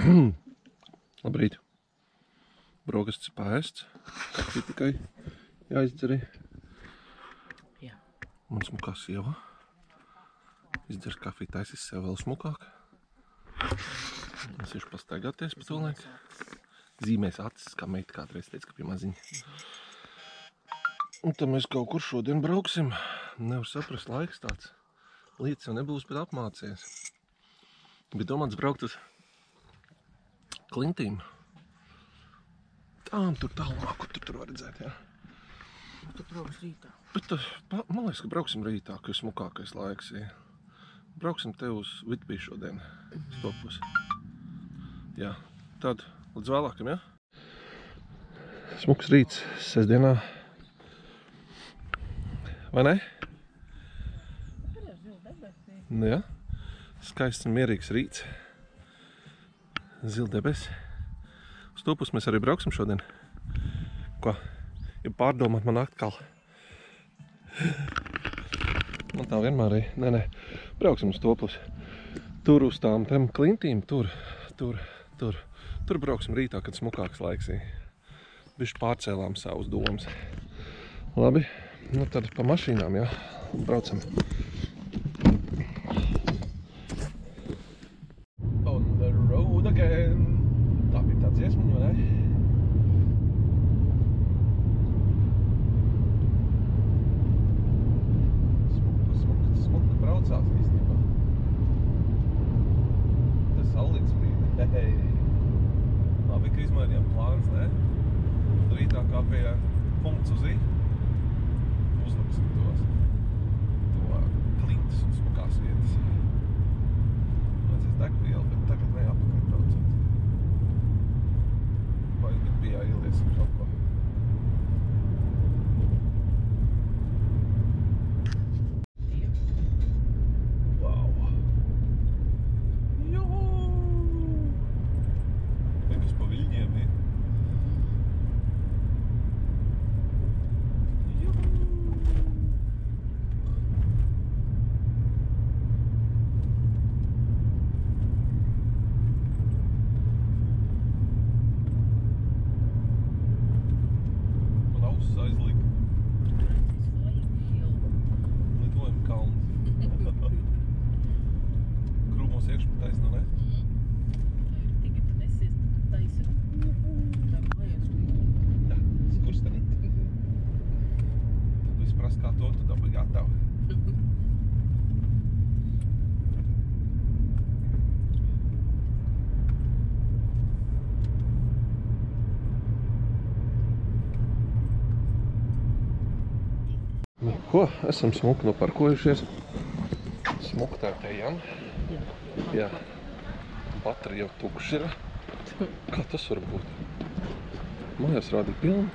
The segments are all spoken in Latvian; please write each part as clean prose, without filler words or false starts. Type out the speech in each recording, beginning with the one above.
Labrīt. Brokastis paēsts. Kafija tikai jāizdzer. Jā. Un smukā sieva. Izdzers kafiju, taisīs sev vēl smukāk. Es iešu pastaigāties pa to laiku. Zīmēs acis, kā meita kādreiz teica, ka pie maziņa. Un tad mēs kaut kur šodien brauksim. Nevar saprast, laiks tāds. Lietas jau nebūs, bet apmācies. Bija domāts braukt uz Klintīm. Tā, un tur tālumā, kur tur var redzēt, jā. Tu brauks rītā. Bet man liekas, ka brauksim rītā, ka ir smukākais laiks, jā. Brauksim te uz Vitbī šodien, stopus. Jā, tad līdz vēlākam, jā? Smuks rīts sestdienā. Vai ne? Jā, skaists un mierīgs rīts. Zila debesi. Uz stopus mēs arī brauksim šodien. Ko? Ja pārdomāt man atkal. Man tā vienmēr ir. Nē. Brauksim uz Topus. Tur uz tām Klintīm, tur brauksim rītā, kad smukāks laiks ir. Bišķi pārcēlām savus domas. Labi, nu tad pa mašīnām, jā. Braucam. On the road again. Tā bija tā dziesmiņa, vai ne? Smuka braucās īstenībā. Tas saulīts bija. Hei. Labi, ka izmainījām plāns, ne? Rītā kā pie punkts uz I. Uzliksim to klintas un smukās vietas. Vajadzēs degvielu, bet tagad ne apakaļ braucot. Vai bija jāieliesim kaut ko. Ko? Esam smuki noparkojušies. Smuki tā te ejam. Jā. Baterija jau tukša ir. Kā tas var būt? Mājās rādīja pilni.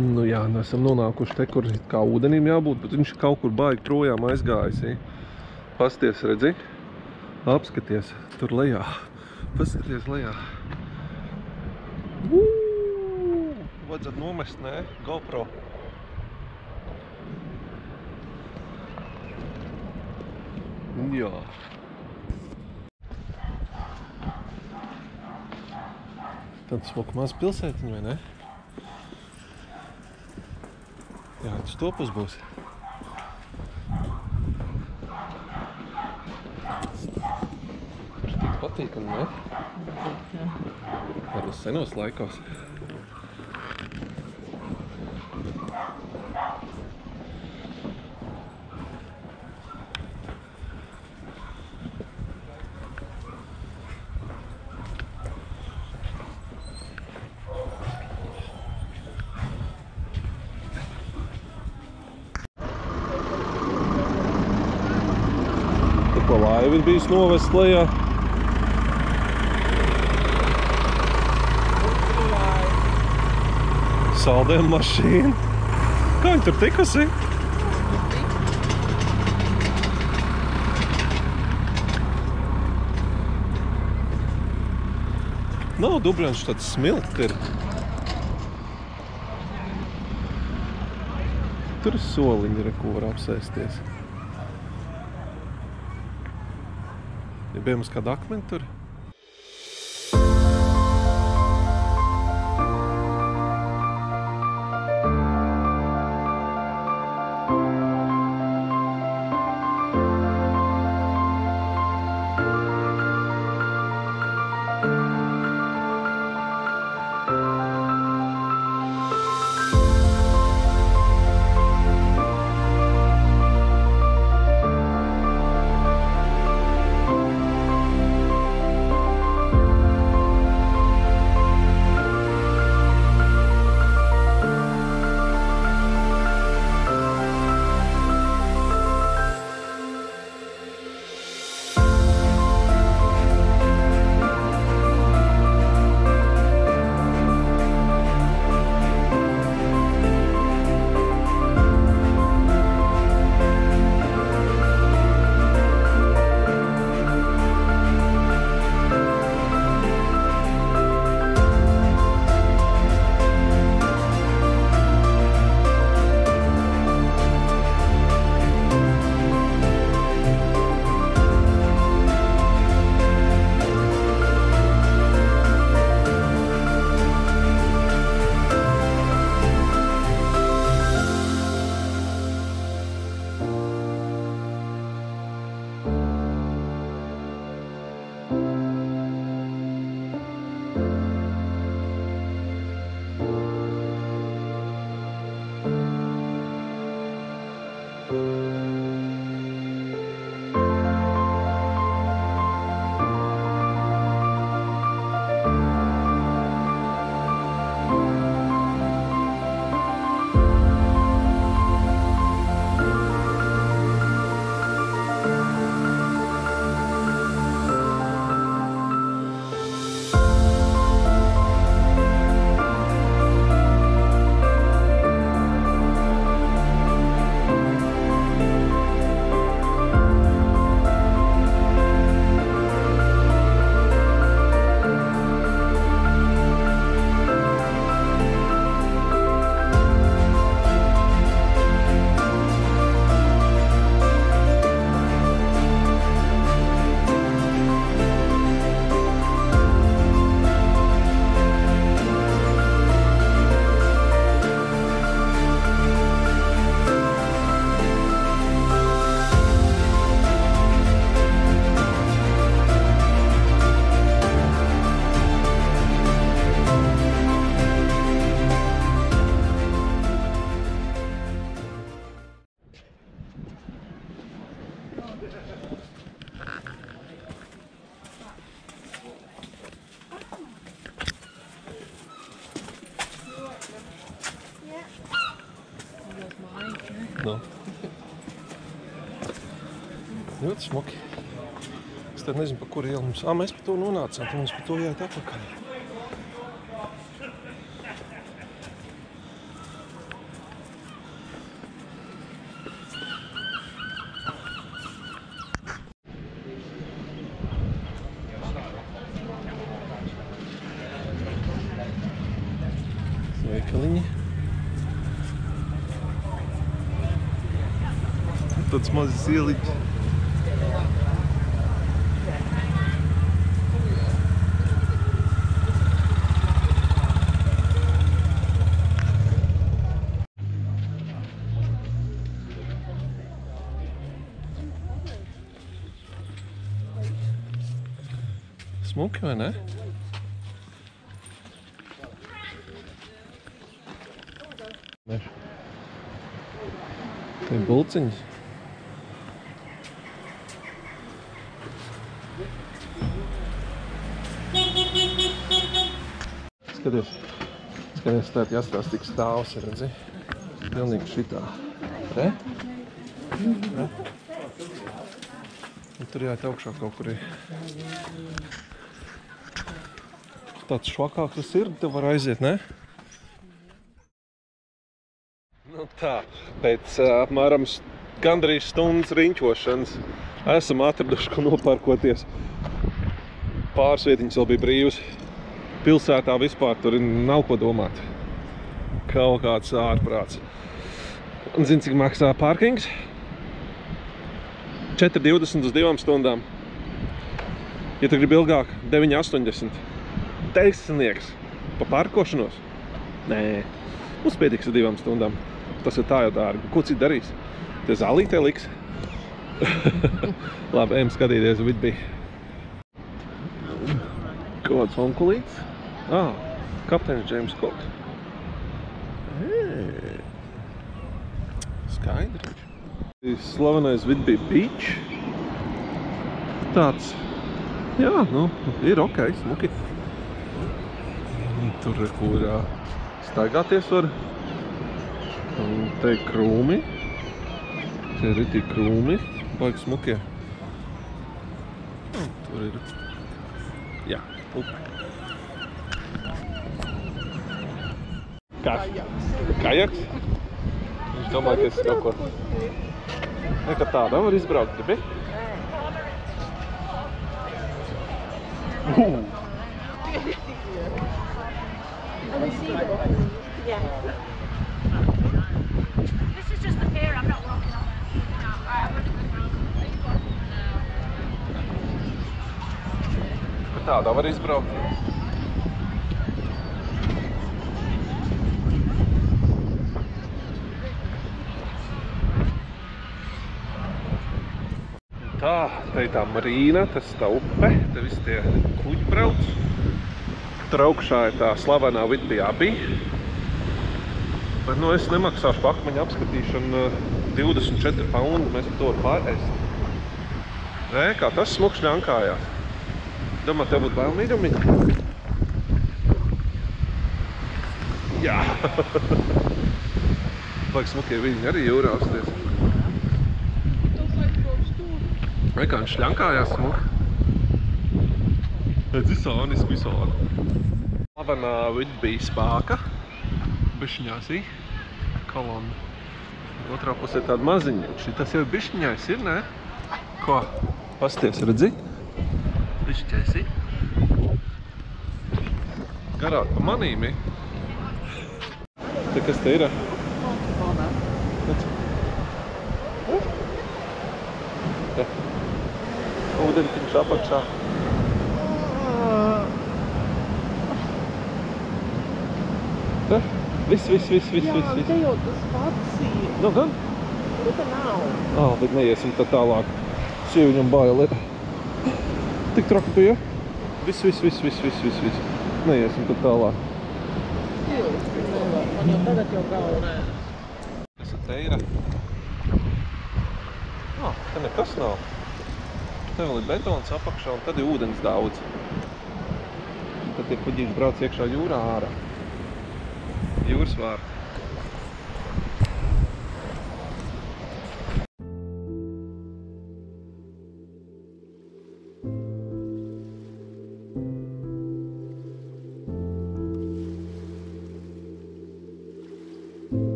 Nu jā, nu esam nonākuši te, kur kā ūdenim jābūt, bet viņš kaut kur baigi projām aizgājis. Pasties, redzi? Apskaties, tur lejā. Paskaties lejā. Vajadzētu nomest, nē? GoPro. Jā. Tad smuka maz pilsētiņa, vai ne? Jā, tas Topus būs. Tik patīkami, ne? Ar uz senos laikos. Tikko laiva ir bijis novest lejā. Saldējuma mašīna. Kā viņi tur tikusi? Nav dubļoņš tāds smilts ir. tur ir soliņi, ko var apsēsties. Ja bijām uz kādu akmeni tur? No. Ļoti smuki. Es tad nezinu, pa kuru ielu mums... Mēs pa to nonācām, tad mums pa to jāiet atpakaļ. Veikaliņi. Tāds mazs ieliņš. Smuki, vai ne? Te ir bulciņas. Skaties, tā jāstās tik stāvs, redzi? Pilnīgi šitā. Re? Re? Un tur jāiet augšā kaut kur ir. Tāds švakāks ir, tev var aiziet, ne? Nu tā, pēc apmēram gandrīz stundas riņķošanas esam atraduši, ko nopārkoties. Pāris vietiņas vēl bija brīvas. Pilsētā vispār tur nav ko domāt. Kaut kāds ārprāts. Un zini, cik maksā parkings? 4,20 uz 2 stundām. Ja tu gribi ilgāk, 9,80. Taisnieks pa parkošanos? Nē, mums pietiks uz 2 stundām. Tas ir tā jau dārgi. Ko citu darīs? Tie zālītē liks. Labi, ejam skatīties Whitby. Kāds onkulīts? Kapteinis James Cook. Skaidri. Slavenais Whitby Beach. Tāds, jā, nu, ir ok, smuki. Tur ir, kur staigāties var. Un te ir krūmi. Te ir ritīgi krūmi. Baigi smukie. Tur ir, jā, upe. Kas? Kajaks? Viņš domāja, ka es kaut ko... Nekā tādā var izbraukt, gribi? This is just the pier, I'm not walking on it. Tādā var izbraukt. Tā, te ir tā marīna, tas tā upe, te visi tie kuģi brauc. Tur augšā ir tā slavenā Whitby Abbey. Bet, nu, es nemaksāšu pa akmeņu apskatīšanu 24 paundi, mēs par to varam pārēst. Nē, kā tas smuks ļankājās. Domā, tev būtu bail mīļumiņa? Jā. Baigi smukie viņi arī jūrā uzties. Vai kā viņš ļankājās smuki? Redz, visāniski. Slavenā Whitby spāka. Bišķiņās kolona. Otrā pusē tāda maziņa. Tas jau bišķiņais ir, ne? Ko? Pasties, redzi? Bišķiņais ir. Garāk pa manīm. Te kas te ir? Te. Ūdentiņš apakšā. Te? Viss. Jā, te jau tas pats ir. Nu, gan? Nu, te nav. Bet neiesim tā tālāk. Sieviņam bail ir. Tik traki tu, ja? Viss. Neiesim tā tālāk. Man jau tagad jau galvenē. Tas te ir. Te nekas nav. Te vēl ir betons apakšā un tad ir ūdens daudz. Tad tie kuģīši brauc iekšā jūrā ārā. Jūras vārti.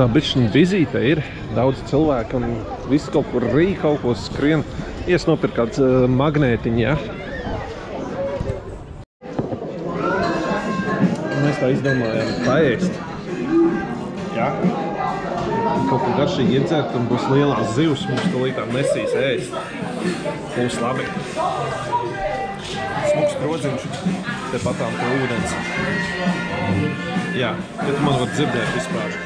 Tā bišķiņa vizīte ir, daudz cilvēku un viss kaut kur rī, kaut ko skrien. Ies nopirkt kāds magnētiņi, ja? Mēs tā izdomājām paēst. Ja? Kaut ko garšīgi iedzert un būs lielās zivs, mums tūlītām nesīs ēst. Būs labi. Smuks krodziņš, tepatām pie ūdens. Jā, bet man var dzirdēt vispār.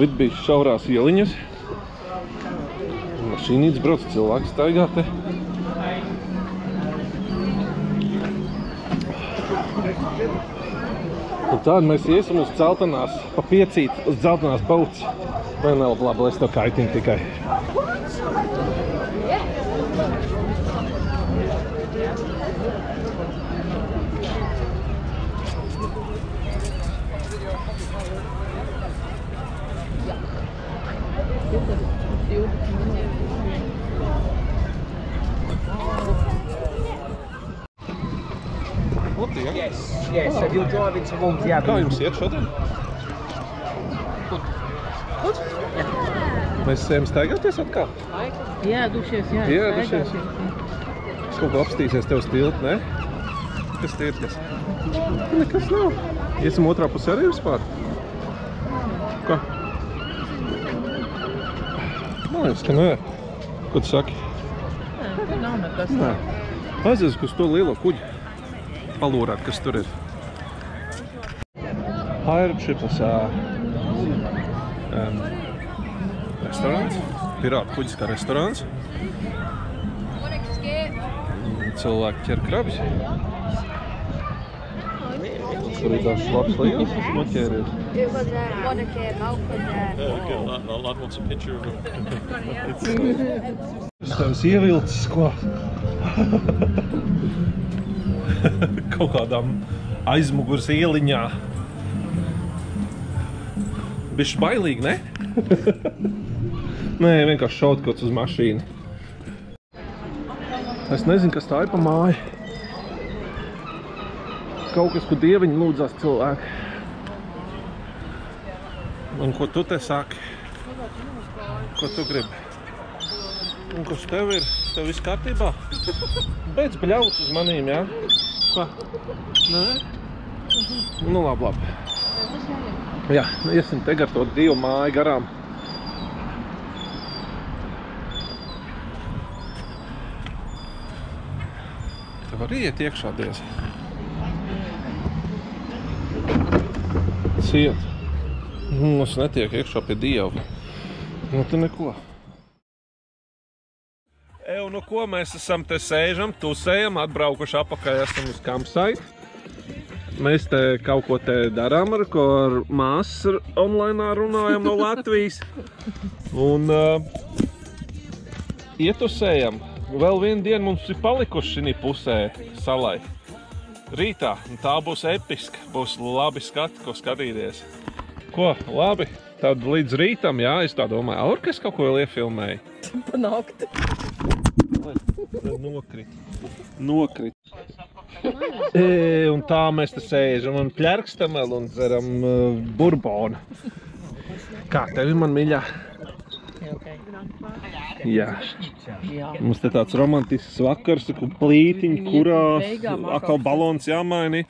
Vid bija šaurās ieliņas. Mašīnītes brauc, cilvēki staigā te. Un tādi mēs iesim uz Dzeltenās, pa piecīt uz Dzeltenās pauci. Vai nelab labi, lai es to kaitinu tikai. Yes, so you're driving towards the avenue. Kā jums iet šodien? Mēs ejam staigāties atkal? Iedušies, jā. Iedušies. Kaut ko apstīsies tev stilti, ne? Kas te ir kas? Nekas nav. Iesim otrā pusē arī vispār? Kā? Man liekas, ka nē. Ko tu saki? Nē, nav nekas. Nē. Aizies uz to lielo kuģi. Palūrāt, kas tur ir. Pirate restorāns. Pirātu kuģis kā restorāns. Cilvēki ķer krabis. Tur ir tās labs liels noķēries. It was one of came out with The lad wants a picture of him. Es tevis ievilcis, ko? Kaut kādām aizmugurs ieliņā. Bišķi bailīgi, ne? Nē, vienkārši šautkots uz mašīnu. Es nezinu, kas tā ir pa māju. Kaut kas, ko dieviņi lūdzās cilvēki. Un ko tu te saki? Ko tu gribi? Un kas tev ir? Tev viss kārtībā? Beidz bļaut uz manīm, jā? Ko? Nē? Nu, labi. Jā, iesim te gar to divu māju garām. Te var iet iekšā diez. Ciet. Es netiek iekšā pie Dieva. Nu, te neko. Nu ko, mēs esam te sēžam, tusējam, atbraukuši apakaļ esam uz campsite. Mēs te kaut ko te darām, ar ko ar māsas online runājam no Latvijas. Un ietusējam. Vēl vienu dienu mums ir palikuši šī pusē salai. Rītā. Un tā būs episka. Būs labi skati, ko skatīties. Ko? Labi. Tad līdz rītam, jā, es tā domāju. Aur, kas kaut ko vēl iefilmēja? Pa nakti. Nokrit. Un tā mēs te sēžam un pļerkstam vēl un dzeram burbonu. Kā tev ir, man mīļā? Jā. Mums te tāds romantisks vakars, plītiņi, kurās, atkal balons jāmaini.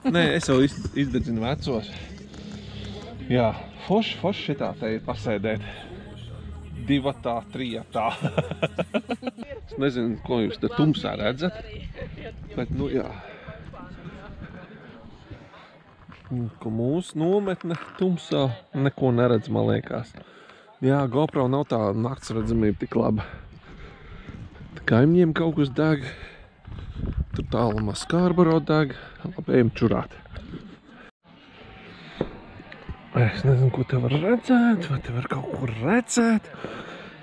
Nē, es jau izdedzinu vecos. Jā, forši šitā te ir pasēdēt. Divatā, trijatā. Es nezinu, ko jūs te tumsā redzat, bet, nu, jā. Ka mūsu nometne tumsā neko neredz, man liekas. Jā, GoPro nav tā nakts redzamība tik laba. Kaimiņiem kaut kas deg. Tur tālumā Skarbaro deg. Labi, ejam čurāt. Es nezinu, ko te var redzēt, vai te var kaut kur redzēt,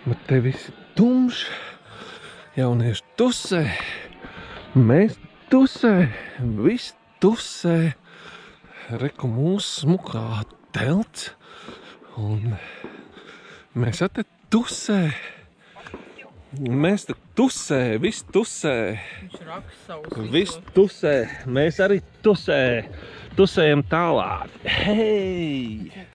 bet te viss ir tumšs, jaunieši tusē, mēs tusē, viss tusē, reku mūsu smukā telts, un mēs te tusē, mēs te tusē, viss tusē, Viņš raksta savus viss tusē, mēs arī tusē, tusējam tālāk, hei!